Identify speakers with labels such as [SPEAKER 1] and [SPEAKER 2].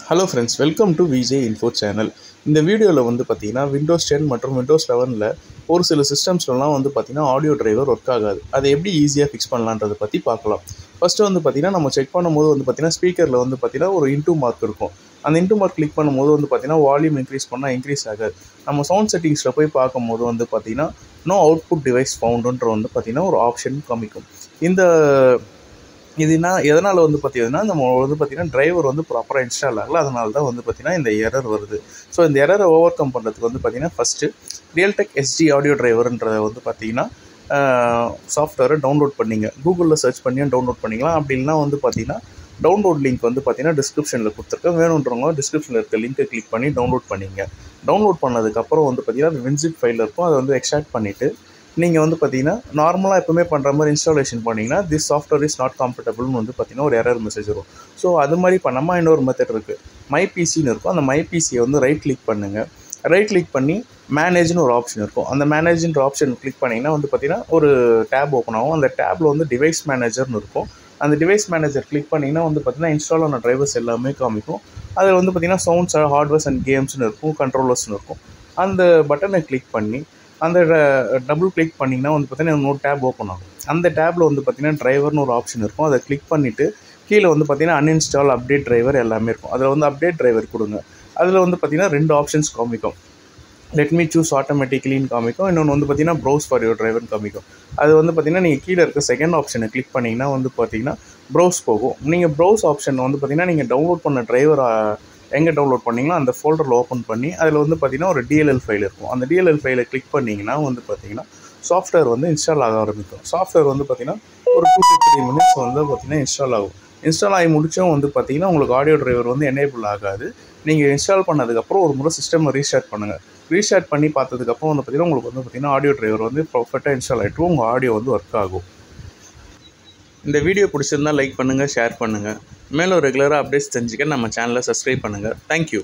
[SPEAKER 1] Hello friends, welcome to VJ Info channel. இந்த வீடியோவில் வந்து பார்த்தீங்கன்னா விண்டோஸ் 10 மற்றும் விண்டோஸ் 11ல் ஒரு சில சிஸ்டம்ஸ்லாம் வந்து பார்த்தீங்கன்னா ஆடியோ டிரைவர் ஒர்க் ஆகாது. அதை எப்படி ஈஸியாக ஃபிக்ஸ் பண்ணலான்றதை பற்றி பார்க்கலாம். ஃபஸ்ட்டு வந்து பார்த்தீங்கன்னா நம்ம செக் பண்ணும்போது வந்து பார்த்தீங்கன்னா ஸ்பீக்கரில் வந்து பார்த்தீங்கன்னா ஒரு இன்டூ மார்க் இருக்கும். அந்த இன்டூ மார்க் கிளிக் பண்ணும்போது வந்து பார்த்தீங்கன்னா வால்யூம் இன்க்ரீஸ் பண்ணால் இன்க்ரீஸ் ஆகாது. நம்ம சவுண்ட் செட்டிங்ஸில் போய் பார்க்கும்போது வந்து பார்த்தீங்கன்னா நோ அவுட்புட் டிவைஸ் ஃபவுண்டுன்ற வந்து பார்த்தீங்கன்னா ஒரு ஆப்ஷன் காமிக்கும். இதுனா எதனால் வந்து பார்த்தீங்கன்னா நம்ம வந்து பார்த்தீங்கன்னா டிரைவர் வந்து ப்ராப்பராக இன்ஸ்டால் ஆகல, அதனால தான் வந்து பார்த்தீங்கன்னா இந்த எரர் வருது. ஸோ இந்த எரரை ஓவர் கம் பண்ணுறதுக்கு வந்து பார்த்தீங்கன்னா ஃபஸ்ட்டு ரியல்டெக் எஸ்டி ஆடியோ டிரைவர்ன்றதை வந்து பார்த்தீங்கன்னா சாஃப்ட்வேரை டவுன்லோட் பண்ணிங்க. கூகுளில் சர்ச் பண்ணியும் டவுன்லோட் பண்ணிக்கலாம். அப்படி இல்லைனா வந்து பார்த்தீங்கன்னா டவுன்லோட் லிங்க் வந்து பார்த்தீங்கன்னா டிஸ்கிரிப்ஷனில் கொடுத்துருக்கேன். வேணுன்றவங்க டிஸ்கிரிப்ஷனில் இருக்க லிங்க்கை கிளிக் பண்ணி டவுன்லோட் பண்ணிங்க. டவுன்லோட் பண்ணதுக்கப்புறம் வந்து பார்த்தீங்கன்னா அது வின்சிப் ஃபைல் இருக்கும், அதை வந்து எக்ஸ்ட்ராக்ட் பண்ணிவிட்டு நீங்கள் வந்து பார்த்தீங்கன்னா நார்மலாக எப்பவுமே பண்ணுற மாதிரி இன்ஸ்டாலேஷன் பண்ணிங்கன்னா திஸ் சாஃப்ட்வேர் இஸ் நாட் கம்ஃபர்டபுள்னு வந்து பார்த்தீங்கன்னா ஒரு எரர் மெசேஜ் வரும். ஸோ அது மாதிரி பண்ணாமல் இன்னொரு மெத்தட் இருக்குது, மை பிசின்னு இருக்கும். அந்த மை பிசியை வந்து ரைட் கிளிக் பண்ணுங்கள். ரைட் கிளிக் பண்ணி மேனேஜ்னு ஒரு ஆப்ஷன் இருக்கும். அந்த மேனேஜ்ன்ற ஆப்ஷன் கிளிக் பண்ணிங்கன்னா வந்து பார்த்தீங்கன்னா ஒரு டேப் ஓப்பன் ஆகும். அந்த டேப்பில் வந்து டிவைஸ் மேனேஜர்னு இருக்கும். அந்த டிவைஸ் மேனேஜர் கிளிக் பண்ணிங்கன்னா வந்து பார்த்தீங்கன்னா இன்ஸ்டால் ஆன டிரைவர்ஸ் எல்லாமே காமிக்கும். அதில் வந்து பார்த்தீங்கன்னா சவுண்ட்ஸ், ஹார்ட்வேர்ஸ் அண்ட் கேம்ஸ்னு இருக்கும், கண்ட்ரோலர்ஸ்னு இருக்கும். அந்த பட்டனை கிளிக் பண்ணி அந்த டபுள் கிளிக் பண்ணிங்கன்னா வந்து பார்த்தீங்கன்னா இன்னொரு டேப் ஓப்பன் ஆகும். அந்த டேப்பில் வந்து பார்த்தீங்கன்னா டிரைவர்னு ஒரு ஆப்ஷன் இருக்கும். அதை கிளிக் பண்ணிவிட்டு கீழே வந்து பார்த்தீங்கன்னா அன்இன்ஸ்டால், அப்டேட் டிரைவர் எல்லாமே இருக்கும். அதில் வந்து அப்டேட் டிரைவர் கொடுங்க. அதில் வந்து பார்த்தீங்கன்னா 2 ஆப்ஷன்ஸ் காமிக்கும். லெட் மீ சூஸ் ஆட்டோமேட்டிக்கலின்னு காமிக்கும். இன்னொன்று வந்து பார்த்தீங்கன்னா ப்ரௌஸ் ஃபார் யுவர் டிரைவர்னு காமிக்கும். அது வந்து பார்த்தீங்கன்னா நீங்கள் கீழே இருக்க செகண்ட் ஆப்ஷனை கிளிக் பண்ணிங்கன்னா வந்து பார்த்தீங்கன்னா ப்ரௌஸ் போகும். நீங்கள் ப்ரௌஸ் ஆப்ஷன் வந்து பார்த்தீங்கன்னா நீங்கள் டவுன்லோட் பண்ண டிரைவர் எங்கே டவுன்லோட் பண்ணிங்கன்னா அந்த ஃபோல்டரில் ஓப்பன் பண்ணி அதில் வந்து பார்த்தீங்கன்னா ஒரு DLL ஃபைல் இருக்கும். அந்த DLL ஃபைலை கிளிக் பண்ணிங்கன்னா வந்து பார்த்தீங்கன்னா சாஃப்ட்வேர் வந்து இன்ஸ்டால் ஆக ஆரம்பிக்கும். சாஃப்ட்வேர் வந்து பார்த்தீங்கன்னா ஒரு 2 to 3 minutes வந்து பார்த்தீங்கன்னா இன்ஸ்டால் ஆகும். இன்ஸ்டால் ஆகி முடிச்சும் வந்து பார்த்தீங்கன்னா உங்களுக்கு ஆடியோ டிரைவர் வந்து எனேபிள் ஆகாது. நீங்கள் இன்ஸ்டால் பண்ணதுக்கப்புறம் ஒரு முறை சிஸ்டமை ரீஸ்டார்ட் பண்ணுங்கள். ரீஸ்டார்ட் பண்ணி பார்த்ததுக்கப்புறம் வந்து பார்த்தீங்கன்னா உங்களுக்கு வந்து பார்த்தீங்கன்னா ஆடியோ டிரைவர் வந்து பர்ஃபெக்டாக இன்ஸ்டால் ஆகிட்டு உங்கள் ஆடியோ வந்து ஒர்க் ஆகும். இந்த வீடியோ பிடிச்சிருந்தால் லைக் பண்ணுங்கள், ஷேர் பண்ணுங்கள். மேலும் ரெகுலராக அப்டேட்ஸ் தெரிஞ்சுக்க நம்ம சேனலை சப்ஸ்கிரைப் பண்ணுங்கள். தேங்க்யூ.